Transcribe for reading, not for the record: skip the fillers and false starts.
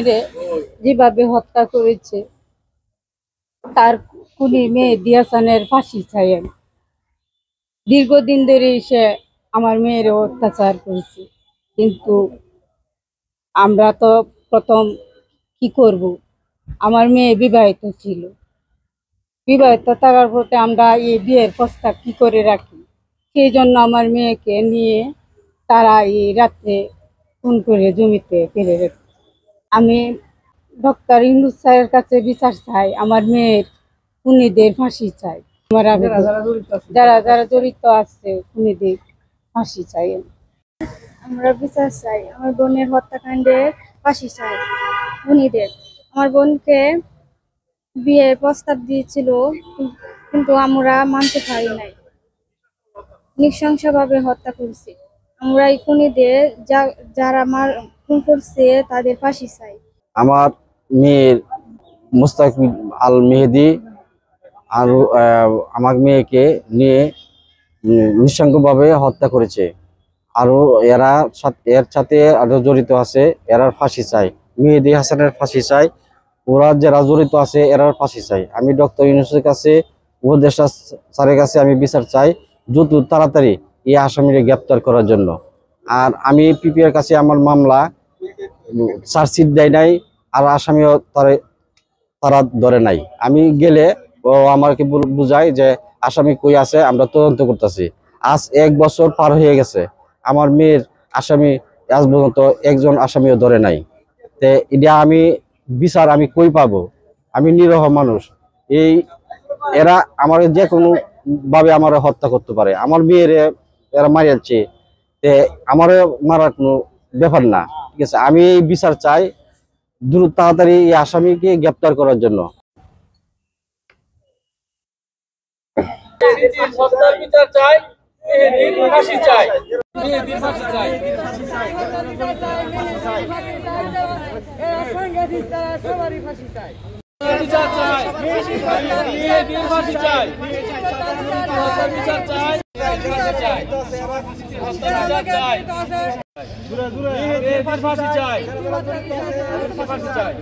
মেয়েরে যেভাবে হত্যা করেছে, তার খুনি মেহেদী হাসানের ফাঁসি চাই আমি। দীর্ঘদিন ধরে সে আমার মেয়েরও অত্যাচার করেছে, কিন্তু আমরা তো প্রথম কি করব, আমার মেয়ে বিবাহিত ছিল। বিবাহিত থাকার পথে আমরা এই বিয়ের প্রস্তাব কি করে রাখি, সেই জন্য আমার মেয়েকে নিয়ে তারা এই রাত্রে খুন করে জমিতে ফেলে রেখে। আমি ডক্টর ইউনূস স্যারের কাছে বিচার চাই, আমার মেয়ের খুনিদের ফাঁসি চাই। আমার যারা যারা জড়িত আছে খুনিদের ফাঁসি চাই। আমরা বিচার চাই, আমার বোনের হত্যাকাণ্ডের ফাঁসি চাই খুনিদের। আমার বোনকে বিয়ের প্রস্তাব দিয়েছিল, কিন্তু আমরা মানতে পারি নাই, নৃশংসভাবে হত্যা করছি। আমরা এই খুনিদের যারা খুন করছে তাদের ফাঁসি চাই। আমার মেয়ের মুস্তাকিল আল মেহেদী আর আমার মেয়েকে নিয়ে নৃশংসভাবে হত্যা করেছে। আরো এর সাথে আরো জড়িত আছে, এরার ফাঁসি চাই। মেহেদী হাসানের ফাঁসি চাই, ওরা যারা জড়িত আছে এরার ফাঁসি চাই। আমি ডক্টর ইউনূসের কাছে, উপদেষ্টা স্যারের কাছে আমি বিচার চাই দ্রুত তাড়াতাড়ি এই আসামিকে গ্রেপ্তার করার জন্য। আর আমি পিপিআর কাছে আমার মামলা চার্জশিট দেয় নাই, আর আসামিও তারা ধরে নাই। আমি গেলে ও আমাকে বুঝায় যে আসামি কই আছে, আমরা তদন্ত করতেছি। আজ 1 বছর পার হয়ে গেছে, আমার মেয়ের আসামি আজ পর্যন্ত একজন আসামিও ধরে নাই। তে এটা আমি বিচার আমি কই পাবো? আমি নিরহ মানুষ। এরা আমার যে কোনো ভাবে আমার হত্যা করতে পারে। আমার মেয়ের এরা মারিয়াচ্ছে, তে আমার মারার কোনো ব্যাপার না, ঠিক আছে। আমি এই বিচার চাই দ্রুত তাড়াতাড়ি এই আসামিকে গ্রেপ্তার করার জন্য। বিচার চাই, ফাঁসি চাই, ফাঁসি চাই। বিচার চাই, ফাঁসি চাই, বিচার চাই, ফাঁসি চাই, ফাঁসি চাই।